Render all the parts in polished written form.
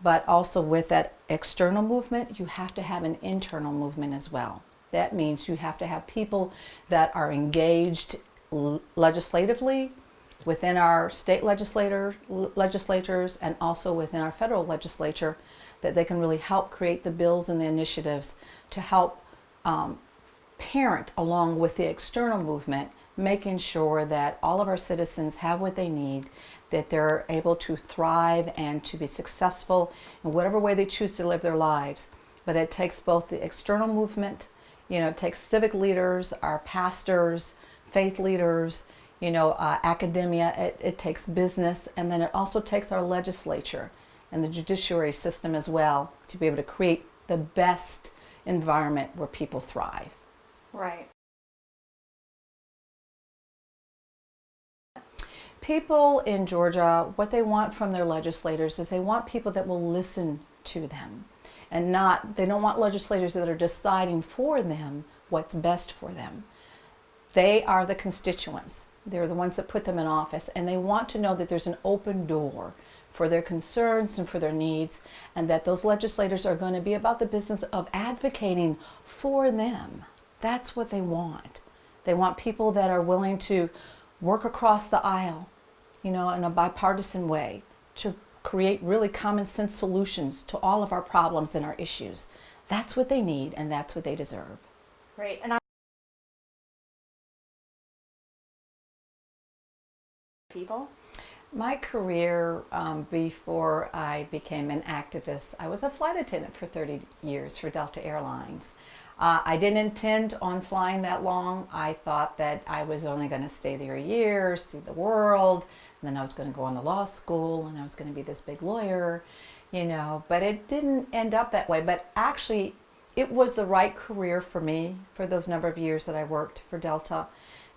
But also with that external movement, you have to have an internal movement as well. That means you have to have people that are engaged legislatively within our state legislatures and also within our federal legislature, that they can really help create the bills and the initiatives to help parent along with the external movement, making sure that all of our citizens have what they need, that they're able to thrive and to be successful in whatever way they choose to live their lives. But it takes both the external movement, it takes civic leaders, our pastors, faith leaders, academia, it takes business, and then it also takes our legislature and the judiciary system as well to be able to create the best environment where people thrive. Right. People in Georgia, what they want from their legislators is they want people that will listen to them, and they don't want legislators that are deciding for them what's best for them. They are the constituents. They're the ones that put them in office, and they want to know that there's an open door for their concerns and for their needs, and that those legislators are going to be about the business of advocating for them. That's what they want. They want people that are willing to work across the aisle, in a bipartisan way, to create really common sense solutions to all of our problems and our issues. That's what they need, and that's what they deserve. Great. And people? My career before I became an activist, I was a flight attendant for 30 years for Delta Airlines. I didn't intend on flying that long. I thought that I was only going to stay there a year, see the world, and then I was going to go on to law school, and I was going to be this big lawyer, but it didn't end up that way. But actually, it was the right career for me for those number of years that I worked for Delta,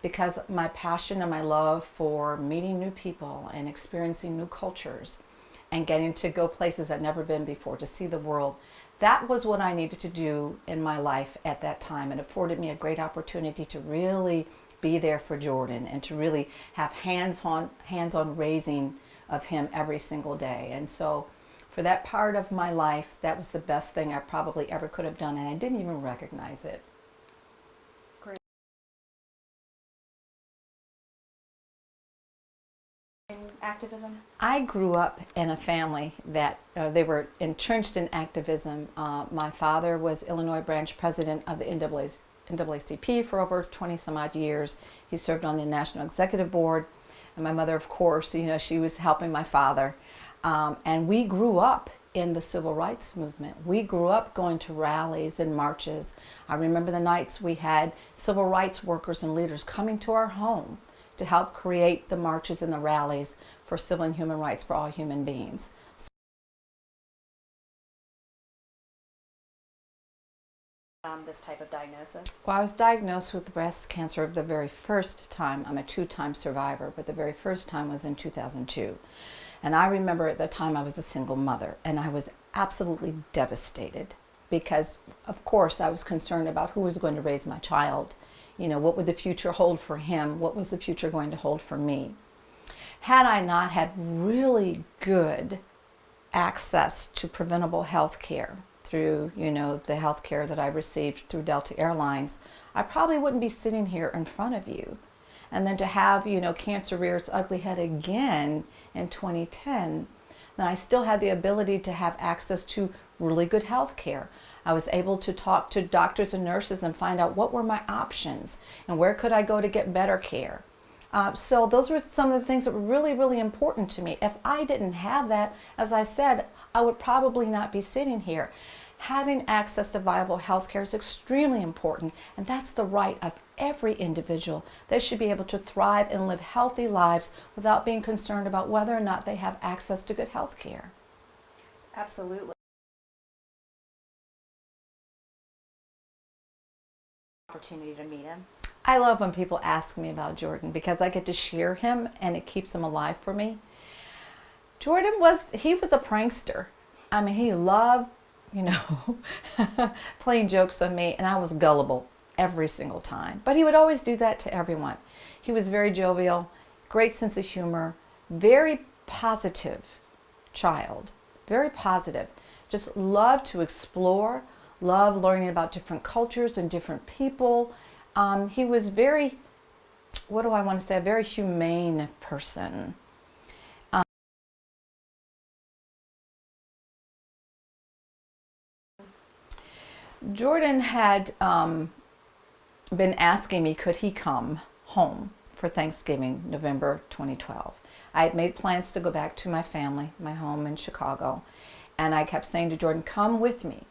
because my passion and my love for meeting new people and experiencing new cultures and getting to go places I'd never been before, to see the world, that was what I needed to do in my life at that time. It afforded me a great opportunity to really be there for Jordan and to really have hands-on raising of him every single day. And so for that part of my life, that was the best thing I probably ever could have done, and I didn't even recognize it. Great. Activism? I grew up in a family that they were entrenched in activism. My father was Illinois branch president of the NAACP for over 20 some odd years. He served on the National Executive Board. And my mother, of course, she was helping my father. And we grew up in the civil rights movement. We grew up going to rallies and marches. I remember the nights we had civil rights workers and leaders coming to our home to help create the marches and the rallies for civil and human rights for all human beings. This type of diagnosis? Well, I was diagnosed with breast cancer the very first time. I'm a two-time survivor, but the very first time was in 2002. And I remember at the time I was a single mother, and I was absolutely devastated because, of course, I was concerned about who was going to raise my child. What would the future hold for him? What was the future going to hold for me? Had I not had really good access to preventable health care through, the health care that I received through Delta Airlines, I probably wouldn't be sitting here in front of you. And then to have, cancer rear its ugly head again in 2010, then I still had the ability to have access to really good health care. I was able to talk to doctors and nurses and find out what were my options and where could I go to get better care. So those were some of the things that were really, really important to me. If I didn't have that, as I said, I would probably not be sitting here. Having access to viable health care is extremely important, and that's the right of every individual. They should be able to thrive and live healthy lives without being concerned about whether or not they have access to good health care. Absolutely. Opportunity to meet him. I love when people ask me about Jordan because I get to share him and it keeps him alive for me. Jordan was a prankster. I mean, he loved, playing jokes on me, and I was gullible every single time. But he would always do that to everyone. He was very jovial, great sense of humor, very positive child. very positive. Just loved to explore, loved learning about different cultures and different people. He was very, what do I want to say, a very humane person. Jordan had been asking me, could he come home for Thanksgiving, November 2012. I had made plans to go back to my family, my home in Chicago, and I kept saying to Jordan, come with me,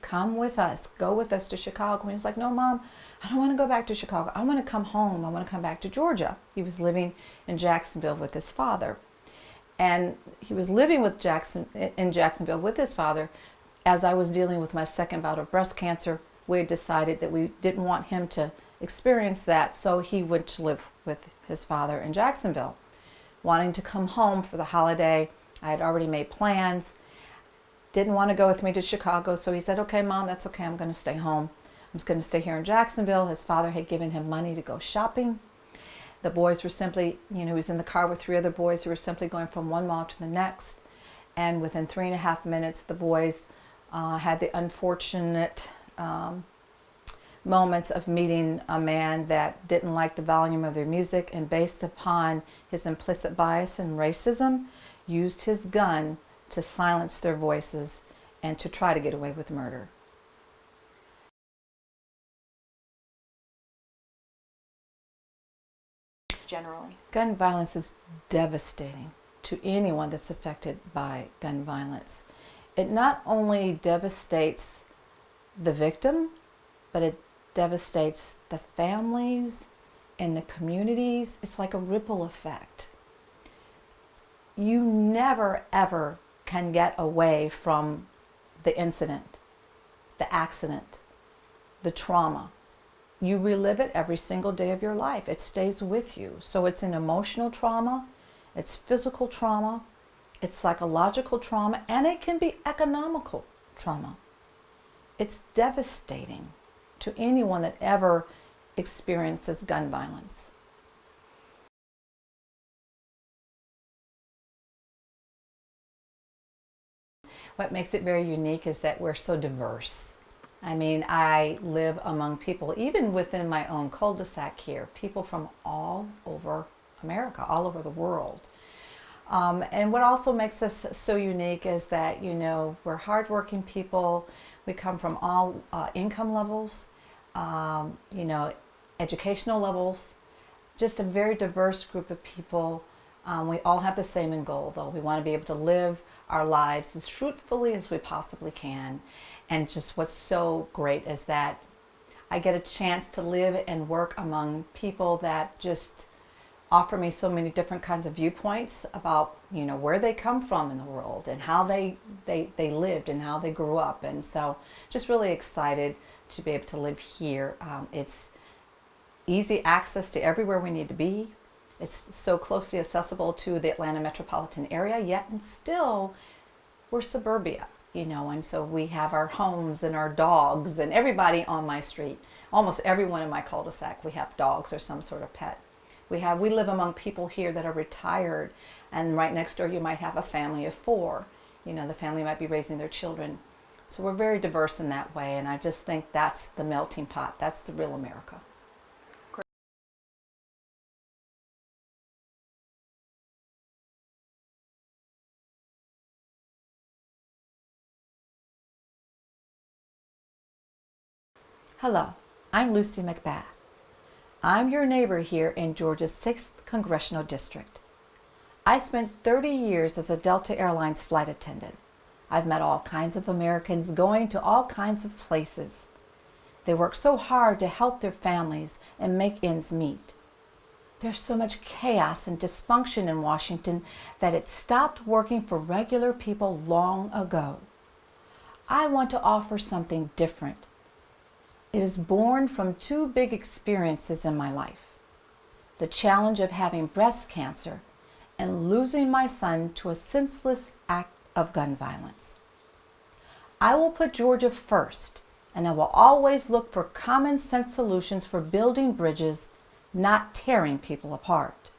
come with us, go with us to Chicago. And he's like, no, Mom, I don't want to go back to Chicago. I want to come home. I want to come back to Georgia. He was living in Jacksonville with his father. And he was living in Jacksonville with his father. As I was dealing with my second bout of breast cancer, we had decided that we didn't want him to experience that, so he went to live with his father in Jacksonville. Wanting to come home for the holiday, I had already made plans. Didn't want to go with me to Chicago, so he said, okay, Mom, that's okay, I'm going to stay home. I'm just going to stay here in Jacksonville. His father had given him money to go shopping. The boys were simply, he was in the car with 3 other boys who were simply going from one mall to the next. And within 3.5 minutes, the boys had the unfortunate moments of meeting a man that didn't like the volume of their music, and based upon his implicit bias and racism, used his gun to silence their voices and to try to get away with murder. Generally, gun violence is devastating to anyone that's affected by gun violence. It not only devastates the victim, but it devastates the families and the communities. It's like a ripple effect. You never, ever can get away from the incident, the accident, the trauma. You relive it every single day of your life. It stays with you. So it's an emotional trauma, it's physical trauma, it's psychological trauma, and it can be economical trauma. It's devastating to anyone that ever experiences gun violence. What makes it very unique is that we're so diverse. I mean, I live among people, even within my own cul-de-sac here, people from all over America, all over the world. And what also makes us so unique is that, we're hardworking people. We come from all income levels, educational levels, just a very diverse group of people. We all have the same end goal, though. We want to be able to live our lives as fruitfully as we possibly can. And just what's so great is that I get a chance to live and work among people that just offer me so many different kinds of viewpoints about, where they come from in the world and how they lived and how they grew up. And so just really excited to be able to live here. It's easy access to everywhere we need to be. It's so closely accessible to the Atlanta metropolitan area, yet and still we're suburbia, and so we have our homes and our dogs, and everybody on my street, almost everyone in my cul-de-sac, we have dogs or some sort of pet. We live among people here that are retired, and right next door you might have a family of 4. The family might be raising their children. So we're very diverse in that way, and I just think that's the melting pot. That's the real America. Hello, I'm Lucy McBath. I'm your neighbor here in Georgia's 6th Congressional District. I spent 30 years as a Delta Airlines flight attendant. I've met all kinds of Americans going to all kinds of places. They work so hard to help their families and make ends meet. There's so much chaos and dysfunction in Washington that it stopped working for regular people long ago. I want to offer something different. It is born from 2 big experiences in my life: the challenge of having breast cancer and losing my son to a senseless act of gun violence. I will put Georgia first, and I will always look for common sense solutions for building bridges, not tearing people apart.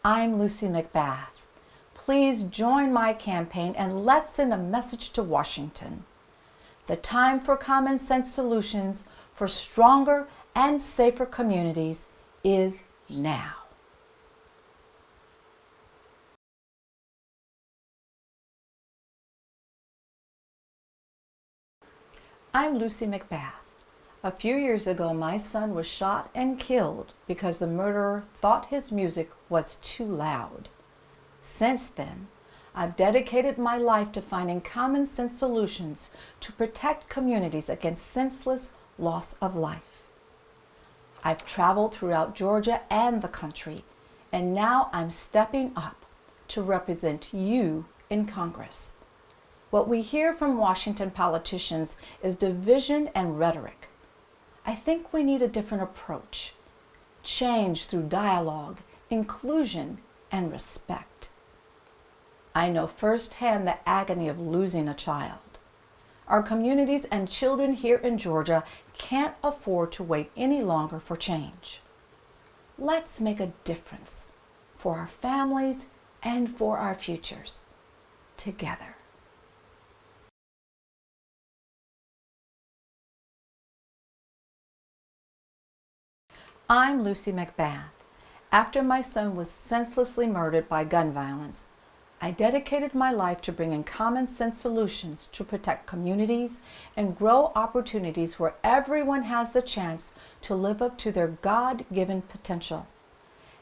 I'm Lucy McBath. please join my campaign and let's send a message to Washington. The time for common sense solutions for stronger and safer communities is now. I'm Lucy McBath. A few years ago, my son was shot and killed because the murderer thought his music was too loud. Since then, I've dedicated my life to finding common sense solutions to protect communities against senseless loss of life. I've traveled throughout Georgia and the country, and now I'm stepping up to represent you in Congress. What we hear from Washington politicians is division and rhetoric. I think we need a different approach. Change through dialogue, inclusion, and respect. I know firsthand the agony of losing a child. Our communities and children here in Georgia can't afford to wait any longer for change. Let's make a difference for our families and for our futures together. I'm Lucy McBath. After my son was senselessly murdered by gun violence, I dedicated my life to bringing common sense solutions to protect communities and grow opportunities where everyone has the chance to live up to their God-given potential.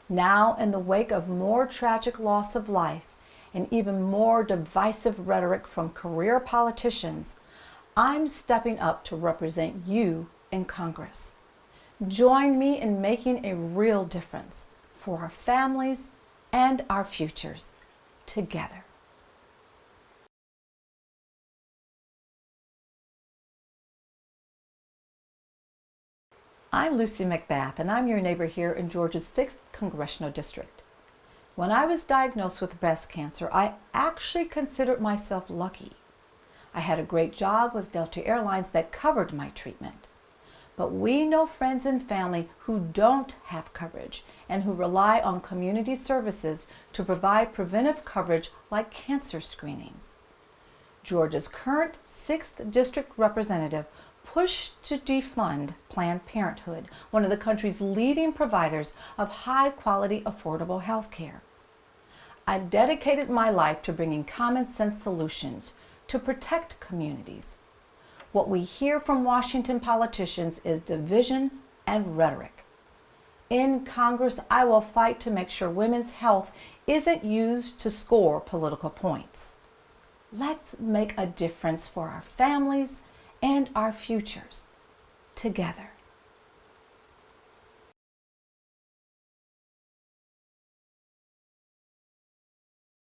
Now, in the wake of more tragic loss of life and even more divisive rhetoric from career politicians, I'm stepping up to represent you in Congress. Join me in making a real difference for our families and our futures together. I'm Lucy McBath, and I'm your neighbor here in Georgia's 6th Congressional District. When I was diagnosed with breast cancer, I actually considered myself lucky. I had a great job with Delta Airlines that covered my treatment. But we know friends and family who don't have coverage and who rely on community services to provide preventive coverage like cancer screenings. Georgia's current 6th District representative pushed to defund Planned Parenthood, one of the country's leading providers of high-quality, affordable health care. I've dedicated my life to bringing common sense solutions to protect communities. What we hear from Washington politicians is division and rhetoric. In Congress, I will fight to make sure women's health isn't used to score political points. Let's make a difference for our families and our futures together.